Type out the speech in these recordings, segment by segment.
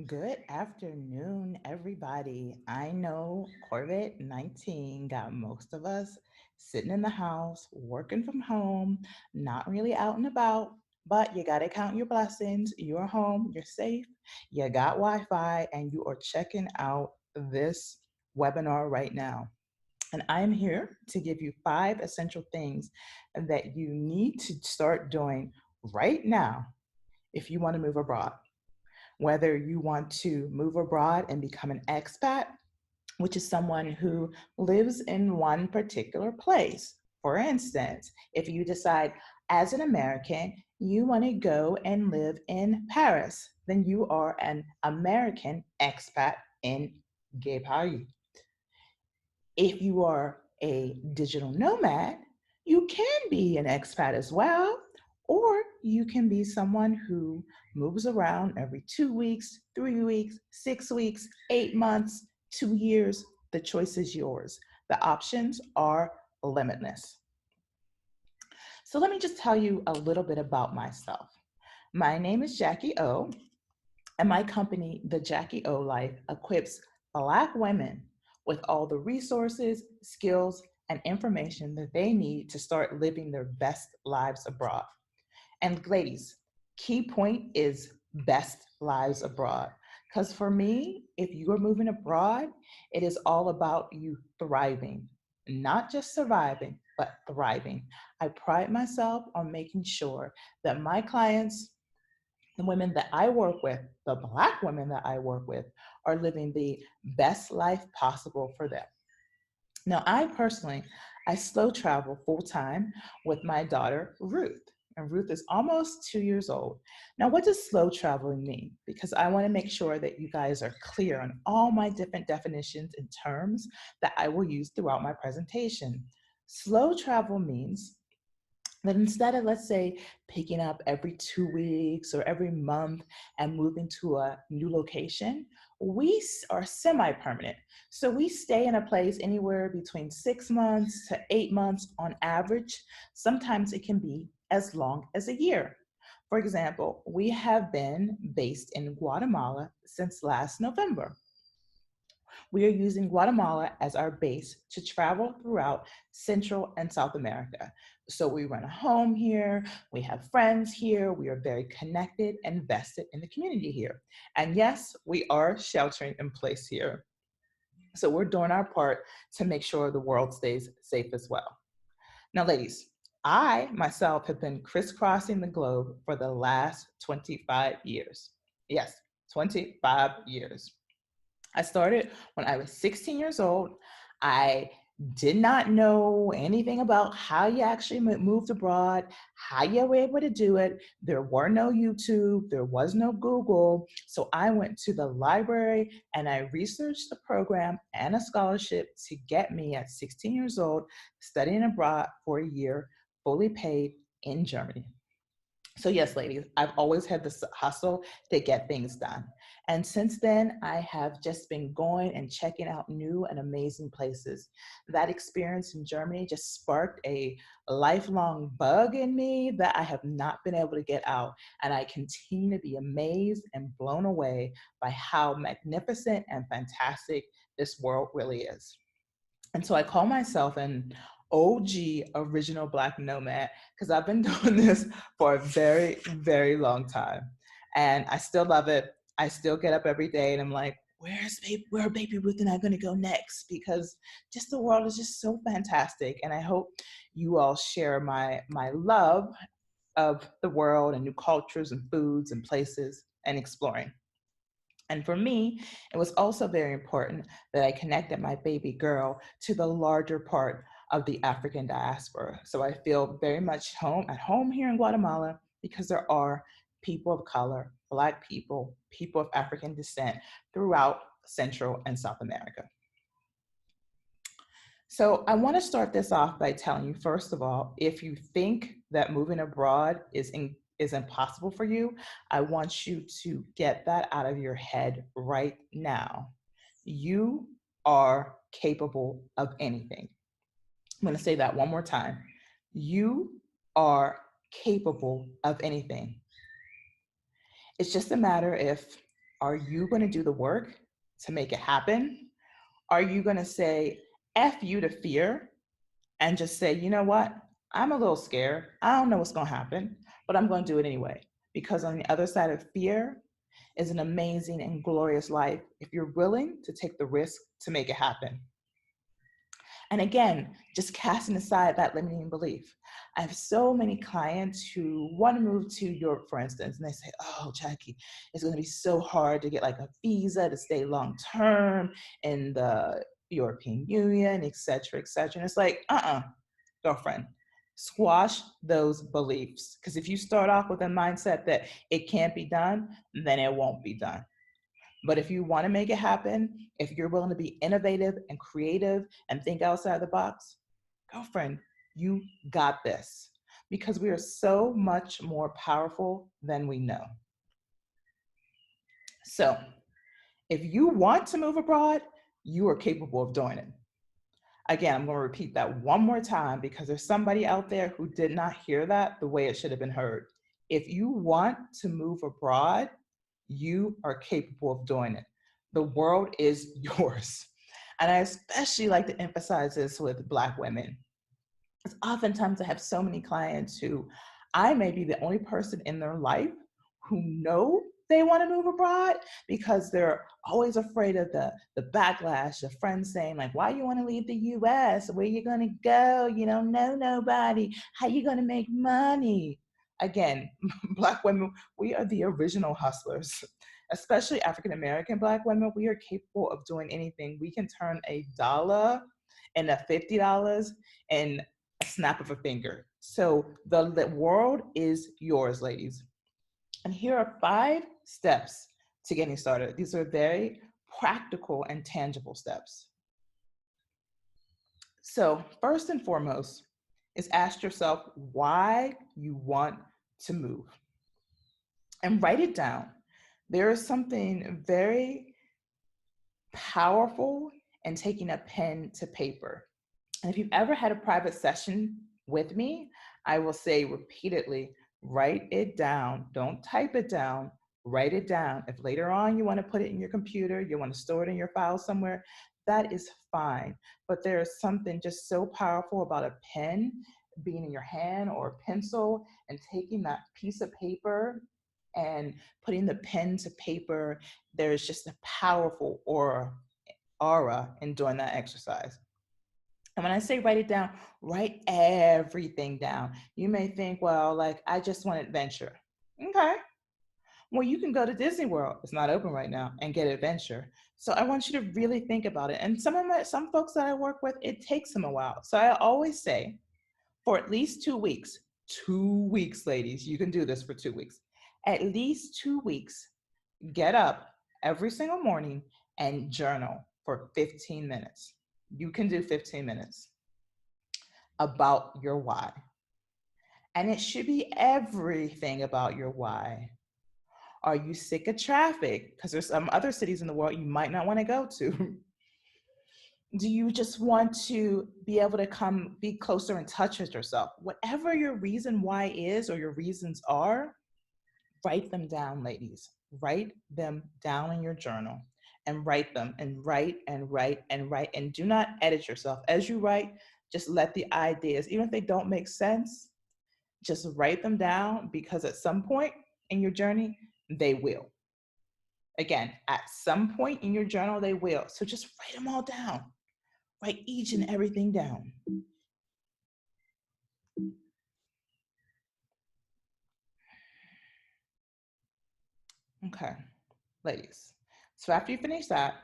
Good afternoon, everybody. I know Corvid19 got most of us sitting in the house, working from home, not really out and about, but you got to count your blessings. You're home, you're safe, you got Wi Fi, and you are checking out this webinar right now. And I'm here to give you 5 essential things that you need to start doing right now if you want to move abroad, whether you want to move abroad and become an expat, which is someone who lives in one particular place. For instance, if you decide as an American you want to go and live in Paris, then you are an American expat in Gay Paris. If you are a digital nomad, you can be an expat as well, or you can be someone who moves around every 2 weeks, 3 weeks, 6 weeks, 8 months, 2 years. The choice is yours. The options are limitless. So let me just tell you a little bit about myself. My name is Jackie O, and my company, The Jackie O Life, equips Black women with all the resources, skills, and information that they need to start living their best lives abroad. And ladies, key point is best lives abroad. Because for me, if you are moving abroad, it is all about you thriving, not just surviving, but thriving. I pride myself on making sure that my clients, the women that I work with, the Black women that I work with, are living the best life possible for them. Now, I slow travel full time with my daughter, Ruth. And Ruth is almost 2 years old. Now, what does slow traveling mean? Because I want to make sure that you guys are clear on all my different definitions and terms that I will use throughout my presentation. Slow travel means that instead of, let's say, picking up every 2 weeks or every month and moving to a new location, we are semi permanent. So we stay in a place anywhere between 6 months to 8 months on average. Sometimes it can be as long as a year. For example, we have been based in Guatemala since last November. We are using Guatemala as our base to travel throughout Central and South America. So we run a home here, we have friends here, we are very connected and vested in the community here. And yes, we are sheltering in place here. So we're doing our part to make sure the world stays safe as well. Now, ladies, I myself have been crisscrossing the globe for the last 25 years. Yes, 25 years. I started when I was 16 years old. I did not know anything about how you actually moved abroad, how you were able to do it. There were no YouTube, there was no Google. So I went to the library and I researched a program and a scholarship to get me at 16 years old studying abroad for a year, fully paid in Germany. So, yes, ladies, I've always had this hustle to get things done. And since then, I have just been going and checking out new and amazing places. That experience in Germany just sparked a lifelong bug in me that I have not been able to get out. And I continue to be amazed and blown away by how magnificent and fantastic this world really is. And so I call myself an OG original Black nomad because I've been doing this for a very, very long time. And I still love it. I still get up every day and I'm like, where are baby Ruth and I going to go next? Because just the world is just so fantastic. And I hope you all share my love of the world and new cultures and foods and places and exploring. And for me, it was also very important that I connected my baby girl to the larger part of the African diaspora. So I feel very much at home here in Guatemala because there are people of color, Black people, people of African descent throughout Central and South America. So I want to start this off by telling you, first of all, if you think that moving abroad is impossible for you, I want you to get that out of your head right now. You are capable of anything. I'm going to say that one more time. You are capable of anything. It's just a matter if Are you going to do the work to make it happen? Are you going to say F you to fear and just say, you know what? I'm a little scared. I don't know what's going to happen, but I'm going to do it anyway. Because on the other side of fear is an amazing and glorious life if you're willing to take the risk to make it happen. And again, just casting aside that limiting belief. I have so many clients who want to move to Europe, for instance, and they say, oh, Jackie, it's going to be so hard to get like a visa to stay long term in the European Union, et cetera, et cetera. And it's like, girlfriend, squash those beliefs. Because if you start off with a mindset that it can't be done, then it won't be done. But if you want to make it happen, if you're willing to be innovative and creative and think outside the box, girlfriend, you got this. Because we are so much more powerful than we know. So, if you want to move abroad, you are capable of doing it. Again, I'm going to repeat that one more time because there's somebody out there who did not hear that the way it should have been heard. If you want to move abroad, you are capable of doing it. The world is yours. And I especially like to emphasize this with Black women. Because oftentimes I have so many clients who I may be the only person in their life who know they want to move abroad because they're always afraid of the backlash, the friends saying like, why you want to leave the US? Where you going to go? You don't know nobody. How you going to make money? Again, Black women, we are the original hustlers, especially African American Black women. We are capable of doing anything. We can turn $1 into $50 in a snap of a finger. So the world is yours, ladies. And here are 5 steps to getting started. These are very practical and tangible steps. So first and foremost is ask yourself why you want to move and write it down. There is something very powerful in taking a pen to paper. And if you've ever had a private session with me, I will say repeatedly, write it down. Don't type it down, write it down. If later on you want to put it in your computer, you want to store it in your file somewhere, that is fine. But there is something just so powerful about a pen being in your hand or a pencil and taking that piece of paper and putting the pen to paper. There's just a powerful aura in doing that exercise. And when I say write it down, write everything down. You may think, well, like, I just want adventure. Okay. Well, you can go to Disney World. It's not open right now and get adventure. So I want you to really think about it. And some folks that I work with, it takes them a while. So I always say for at least 2 weeks, 2 weeks, ladies, you can do this for 2 weeks. At least 2 weeks, get up every single morning and journal for 15 minutes. You can do 15 minutes about your why. And it should be everything about your why. Are you sick of traffic? Because there's some other cities in the world you might not want to go to. Do you just want to be able to be closer in touch with yourself? Whatever your reason why is or your reasons are, write them down, ladies. Write them down in your journal and write them and write and write and write. And do not edit yourself. As you write, just let the ideas, even if they don't make sense, just write them down because at some point in your journey, they will. Again, at some point in your journal, they will. So just write them all down. Write each and everything down. Okay, ladies. So after you finish that,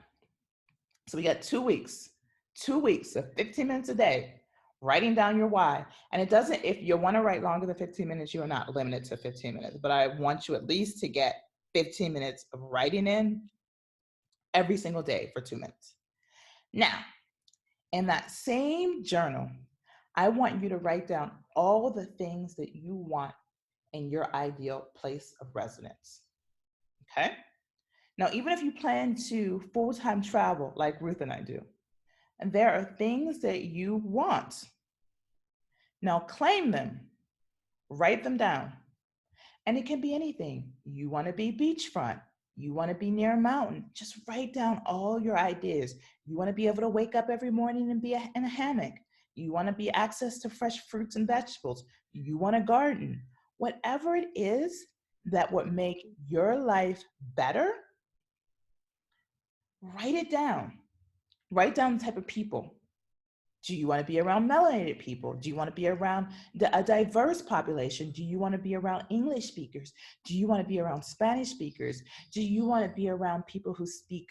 so we got 2 weeks, 2 weeks of 15 minutes a day, writing down your why. And it doesn't, if you want to write longer than 15 minutes, you are not limited to 15 minutes, but I want you at least to get 15 minutes of writing in every single day for 2 minutes. Now, in that same journal, I want you to write down all the things that you want in your ideal place of residence. Okay? Now, even if you plan to full-time travel like Ruth and I do, and there are things that you want, now claim them, write them down. And it can be anything. You want to be beachfront, You want to be near a mountain. Just write down all your ideas. You want to be able to wake up every morning and be in a hammock. You want to be access to fresh fruits and vegetables. You want a garden. Whatever it is that would make your life better, write it down. Write down the type of people. Do you want to be around melanated people? Do you want to be around a diverse population? Do you want to be around English speakers? Do you want to be around Spanish speakers? Do you want to be around people who speak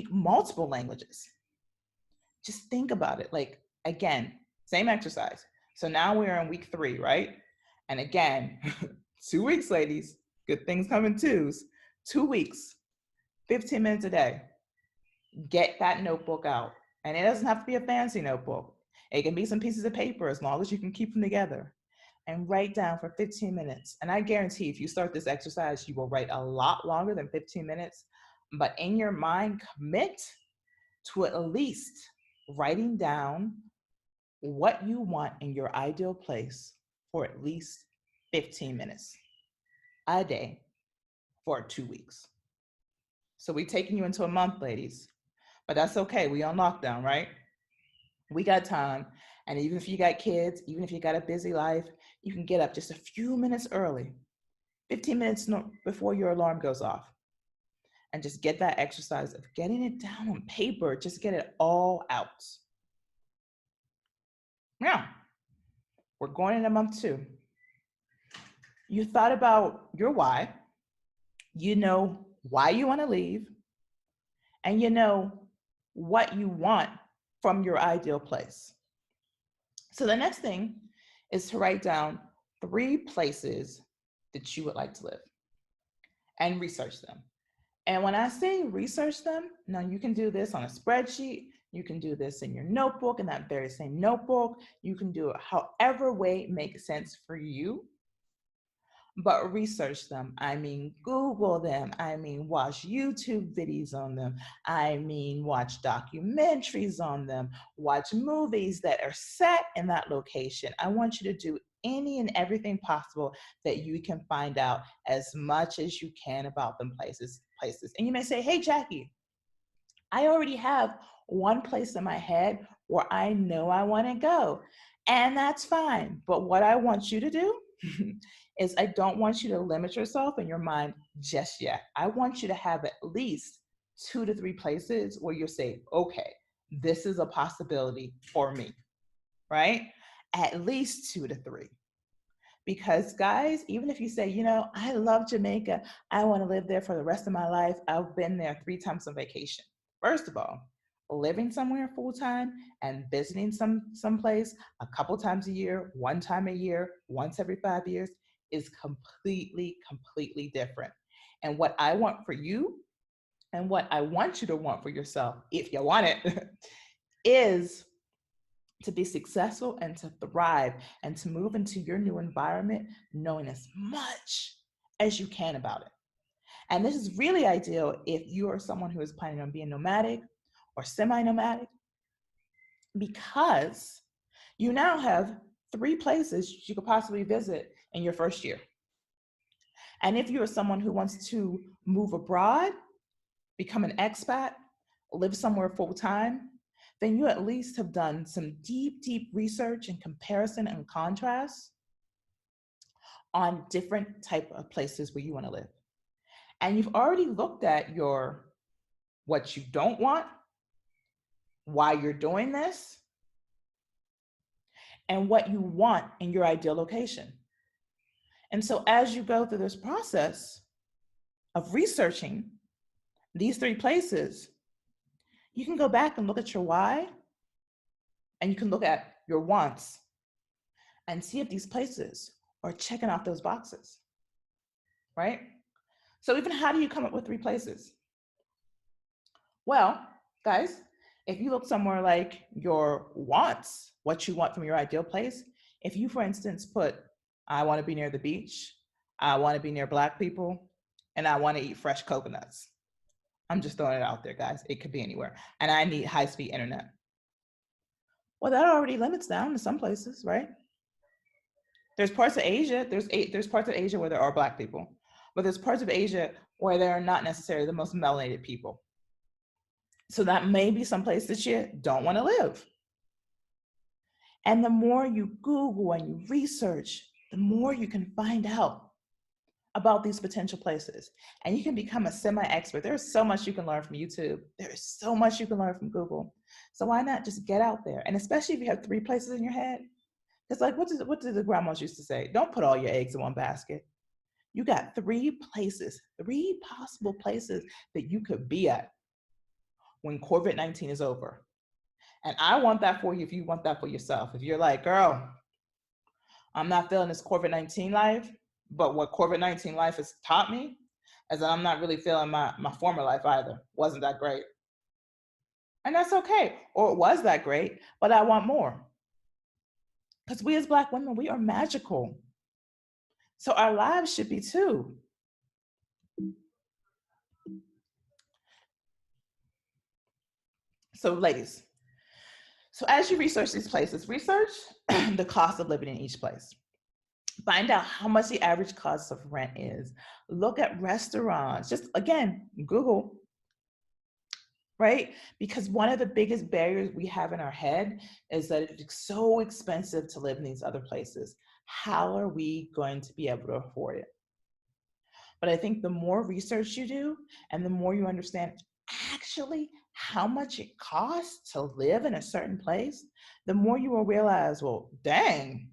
multiple languages? Just think about it. Like, again, same exercise. So now we're in week 3, right? And again, 2 weeks, ladies. Good things come in twos. 2 weeks, 15 minutes a day. Get that notebook out. And it doesn't have to be a fancy notebook. It can be some pieces of paper as long as you can keep them together. And write down for 15 minutes. And I guarantee if you start this exercise, you will write a lot longer than 15 minutes. But in your mind, commit to at least writing down what you want in your ideal place for at least 15 minutes a day for 2 weeks. So we're taking you into a month, ladies. But that's okay. We on lockdown, right? We got time. And even if you got kids, even if you got a busy life, you can get up just a few minutes early, 15 minutes before your alarm goes off, and just get that exercise of getting it down on paper. Just get it all out. Now, we're going into month 2. You thought about your why. You know why you want to leave. And you know what you want from your ideal place. So the next thing is to write down 3 places that you would like to live and research them. And when I say research them, now you can do this on a spreadsheet. You can do this in your notebook, in that very same notebook. You can do it however way makes sense for you. But research them. I mean, Google them. I mean, watch YouTube videos on them. I mean, watch documentaries on them. Watch movies that are set in that location. I want you to do any and everything possible that you can find out as much as you can about them places. And you may say, hey, Jackie, I already have one place in my head where I know I want to go. And that's fine. But what I want you to do is I don't want you to limit yourself in your mind just yet. I want you to have at least 2 to 3 places where you say, okay, this is a possibility for me, right? At least 2 to 3. Because guys, even if you say, you know, I love Jamaica, I want to live there for the rest of my life. I've been there 3 times on vacation. First of all, living somewhere full time and visiting some place a couple times a year, 1 time a year, once every 5 years is completely different. And what I want for you and what I want you to want for yourself, if you want it, is to be successful and to thrive and to move into your new environment knowing as much as you can about it. And this is really ideal if you are someone who is planning on being nomadic or semi-nomadic, because you now have 3 places you could possibly visit in your first year. And if you're someone who wants to move abroad, become an expat, live somewhere full time, then you at least have done some deep research and comparison and contrast on different type of places where you want to live. And you've already looked at what you don't want, why you're doing this, and what you want in your ideal location. And so as you go through this process of researching these 3 places, you can go back and look at your why, and you can look at your wants and see if these places are checking off those boxes, right? So even how do you come up with 3 places? Well, guys, if you look somewhere like your wants, what you want from your ideal place, if you, for instance, put, I want to be near the beach, I want to be near Black people, and I want to eat fresh coconuts. I'm just throwing it out there, guys. It could be anywhere. And I need high-speed internet. Well, that already limits down to some places, right? There's parts of Asia, there's parts of Asia where there are Black people. but there's parts of Asia where they're not necessarily the most melanated people. So that may be some place that you don't want to live. And the more you Google and you research, the more you can find out about these potential places. And you can become a semi-expert. There's so much you can learn from YouTube. There's so much you can learn from Google. So why not just get out there? And especially if you have 3 places in your head. It's like, what did the grandmas used to say? Don't put all your eggs in one basket. You got 3 places, 3 possible places that you could be at when COVID-19 is over. And I want that for you if you want that for yourself. If you're like, girl, I'm not feeling this COVID-19 life, but what COVID-19 life has taught me is that I'm not really feeling my former life either. Wasn't that great? And that's okay. Or it was that great, but I want more. Because we as Black women, we are magical. So our lives should be too. So ladies, so as you research these places, research the cost of living in each place. Find out how much the average cost of rent is. Look at restaurants. Just again, Google, right? Because one of the biggest barriers we have in our head is that it's so expensive to live in these other places. How are we going to be able to afford it? But I think the more research you do and the more you understand actually how much it costs to live in a certain place, the more you will realize, well, dang,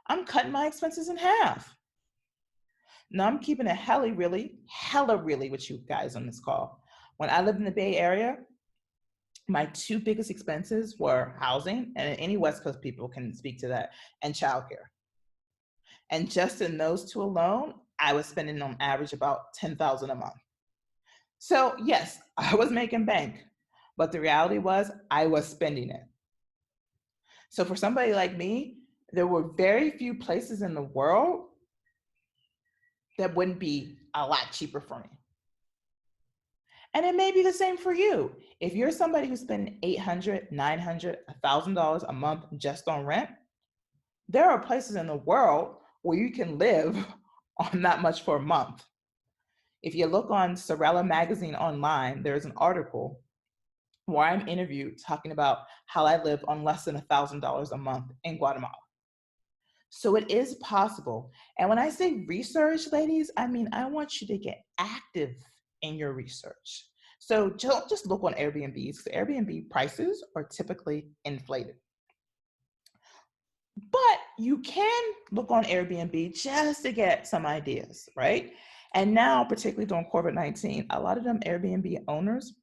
I'm cutting my expenses in half. Now I'm keeping it hella really with you guys on this call. When I lived in the Bay Area, my 2 biggest expenses were housing, and any West Coast people can speak to that, and childcare. And just in those 2 alone, I was spending on average about $10,000 a month. So yes, I was making bank, but the reality was I was spending it. So for somebody like me, there were very few places in the world that wouldn't be a lot cheaper for me. And it may be the same for you. If you're somebody who's spending $800, $900, $1,000 a month just on rent, there are places in the world where you can live on that much for a month. If you look on Sorella magazine online, there's an article where I'm interviewed talking about how I live on less than $1,000 a month in Guatemala. So it is possible. And when I say research, ladies, I mean, I want you to get active in your research. So don't just look on Airbnbs, because Airbnb prices are typically inflated. But you can look on Airbnb just to get some ideas, right? And now, particularly during COVID-19, a lot of them Airbnb owners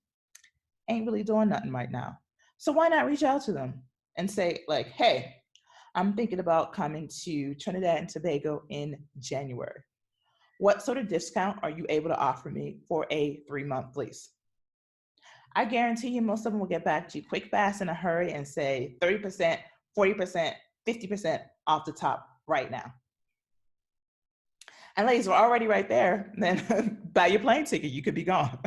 ain't really doing nothing right now. So why not reach out to them and say, like, hey, I'm thinking about coming to Trinidad and Tobago in January. What sort of discount are you able to offer me for a 3-month lease? I guarantee you most of them will get back to you quick, fast, in a hurry and say 30%, 40%, 50% off the top right now. And ladies, we're already right there. Then buy your plane ticket, you could be gone.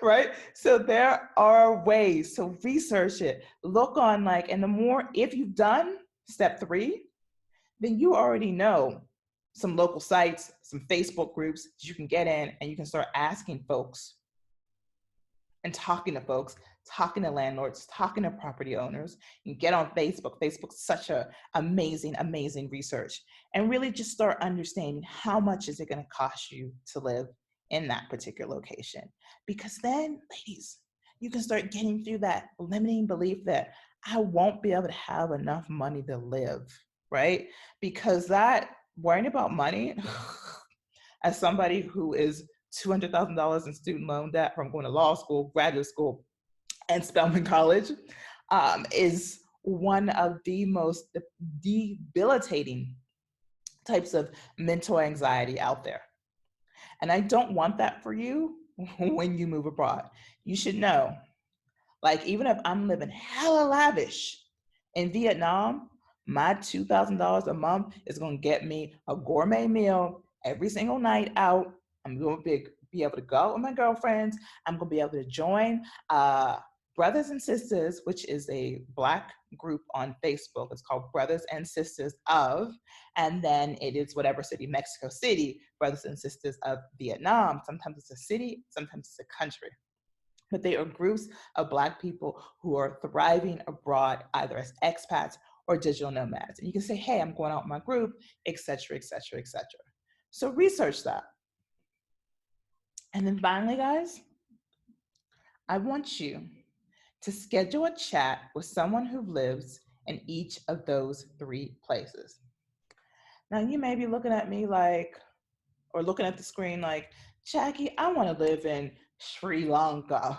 Right? So there are ways. So research it. Look on like, and the more, if you've done step 3, then you already know some local sites, some Facebook groups you can get in, and you can start asking folks and talking to folks, talking to landlords, talking to property owners. You can get on Facebook. Facebook's such a amazing research, and really just start understanding how much is it going to cost you to live in that particular location. Because then, ladies, you can start getting through that limiting belief that I won't be able to have enough money to live, right? Because that worrying about money, as somebody who is $200,000 in student loan debt from going to law school, graduate school, and Spelman College, is one of the most debilitating types of mental anxiety out there. And I don't want that for you when you move abroad. You should know, like, even if I'm living hella lavish in Vietnam, my $2,000 a month is going to get me a gourmet meal every single night out. I'm going to be able to go out with my girlfriends. I'm going to be able to join Brothers and Sisters, which is a Black group on Facebook. It's called Brothers and Sisters of, and then it is whatever city, Mexico City, Brothers and Sisters of Vietnam. Sometimes it's a city, sometimes it's a country. But they are groups of Black people who are thriving abroad, either as expats or digital nomads. And you can say, hey, I'm going out with my group, et cetera, et cetera, et cetera. So research that. And then finally, guys, I want you to schedule a chat with someone who lives in each of those three places. Now, you may be looking at me like, or looking at the screen like, Jackie, I want to live in Sri Lanka.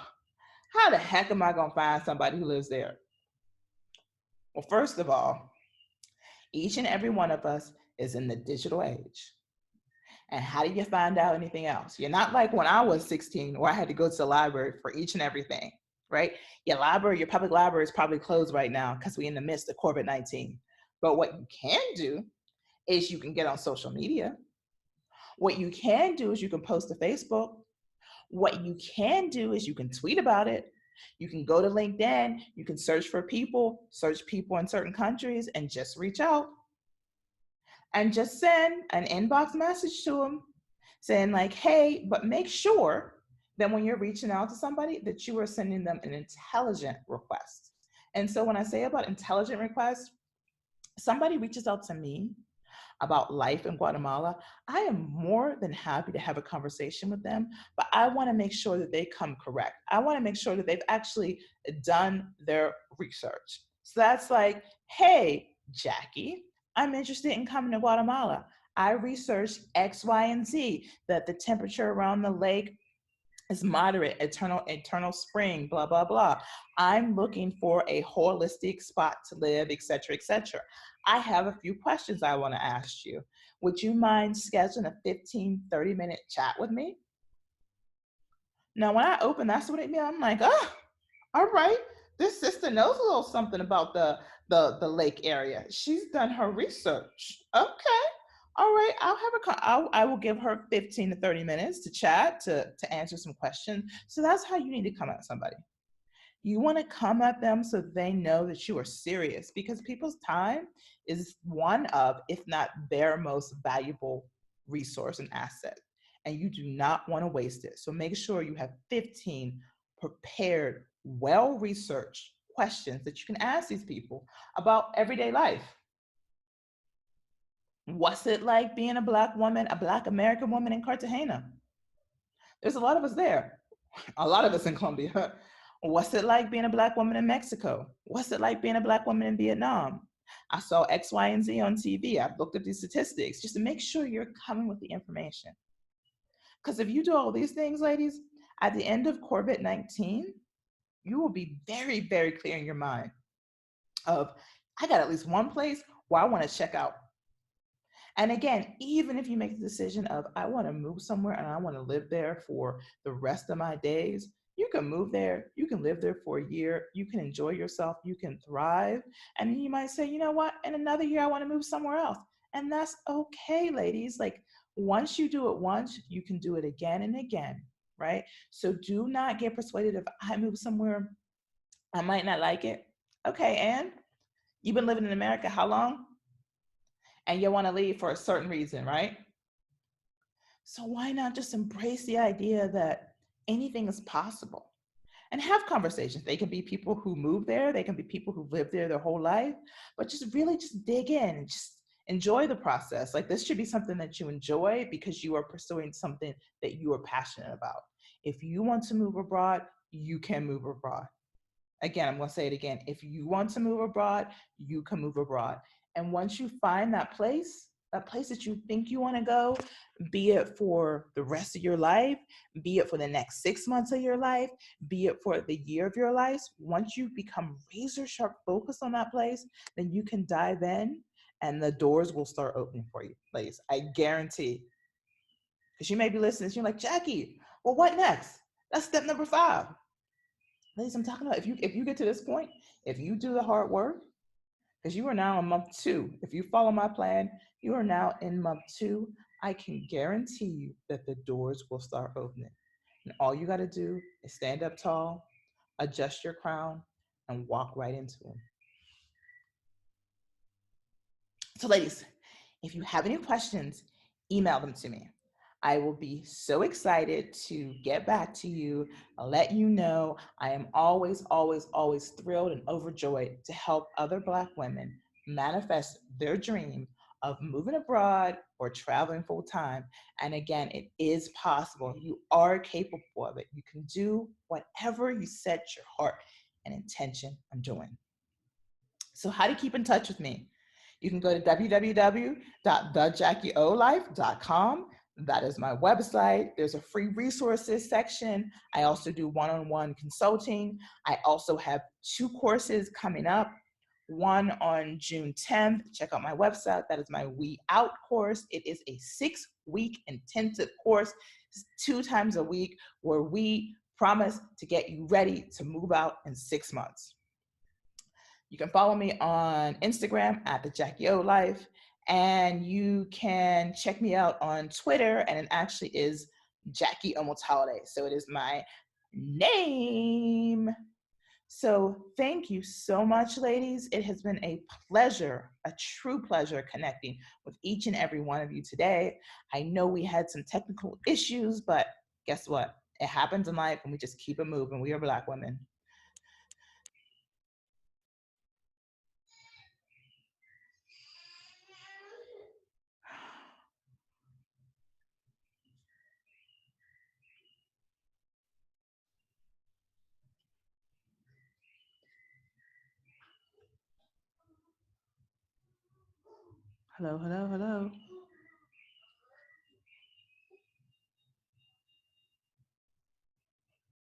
How the heck am I going to find somebody who lives there? Well, first of all, each and every one of us is in the digital age. And how do you find out anything else? You're not like when I was 16 where I had to go to the library for each and everything, right? Your library, your public library is probably closed right now because we're in the midst of Corvid19. But what you can do is you can get on social media. What you can do is you can post to Facebook. What you can do is you can tweet about it. You can go to LinkedIn. You can search for people, search people in certain countries, and just reach out and just send an inbox message to them saying like, hey, but make sure that when you're reaching out to somebody that you are sending them an intelligent request. And so when I say about intelligent requests, somebody reaches out to me about life in Guatemala, I am more than happy to have a conversation with them, but I want to make sure that they come correct. I want to make sure that they've actually done their research. So that's like, hey, Jackie, I'm interested in coming to Guatemala. I researched X, Y, and Z, that the temperature around the lake is moderate, eternal spring, blah, blah, blah. I'm looking for a holistic spot to live, et cetera, et cetera. I have a few questions I want to ask you. Would you mind scheduling a 15, 30-minute chat with me? Now, when I open, that's what it means. I'm like, oh, all right. This sister knows a little something about the lake area. She's done her research. Okay. All right, I will give her 15 to 30 minutes to chat, to answer some questions. So that's how you need to come at somebody. You want to come at them so they know that you are serious, because people's time is one of, if not their most valuable resource and asset. And you do not want to waste it. So make sure you have 15 prepared, well-researched questions that you can ask these people about everyday life. What's it like being a Black woman, a Black American woman in Cartagena? There's a lot of us there, a lot of us in Colombia. What's it like being a Black woman in Mexico? What's it like being a Black woman in Vietnam? I saw X, Y, and Z on TV. I've looked at these statistics just to make sure you're coming with the information. Because if you do all these things, ladies, at the end of Corvid19, you will be very, very clear in your mind of, I got at least one place where I want to check out. And again, even if you make the decision of, I want to move somewhere and I want to live there for the rest of my days, you can move there, you can live there for a year, you can enjoy yourself, you can thrive. And then you might say, you know what, in another year, I want to move somewhere else. And that's okay, ladies. Like, once you do it once, you can do it again and again, right? So do not get persuaded if I move somewhere, I might not like it. Okay, and you've been living in America how long? And you want to leave for a certain reason, right? So why not just embrace the idea that anything is possible and have conversations? They can be people who move there, they can be people who live there their whole life, but just really just dig in and just enjoy the process. Like, this should be something that you enjoy because you are pursuing something that you are passionate about. If you want to move abroad, you can move abroad. Again, I'm going to say it again. If you want to move abroad, you can move abroad. And once you find that place that you think you want to go, be it for the rest of your life, be it for the next 6 months of your life, be it for the year of your life, once you become razor sharp focused on that place, then you can dive in and the doors will start opening for you, ladies. I guarantee. Because you may be listening, you're like, Jackie, well, what next? That's step number 5. Ladies, I'm talking about, if you get to this point, if you do the hard work, because you are now in month 2. If you follow my plan, you are now in month 2. I can guarantee you that the doors will start opening. And all you got to do is stand up tall, adjust your crown, and walk right into them. So, ladies, if you have any questions, email them to me. I will be so excited to get back to you. I'll let you know I am always, always, always thrilled and overjoyed to help other Black women manifest their dream of moving abroad or traveling full time. And again, it is possible. You are capable of it. You can do whatever you set your heart and intention on doing. So, how to keep in touch with me? You can go to www.thejackiolife.com. That is my website. There's a free resources section. I also do one on one consulting. I also have two courses coming up. One on June 10th. Check out my website. That is my We Out course. It is a 6-week intensive course, 2 times a week, where we promise to get you ready to move out in 6 months. You can follow me on Instagram at the Jackie O Life, and you can check me out on Twitter, and it actually is Jackie Omotale. So it is my name. So thank you so much, ladies. It has been a pleasure, a true pleasure connecting with each and every one of you today. I know we had some technical issues, but guess what? It happens in life, and we just keep it moving. We are Black women. Hello, hello, hello.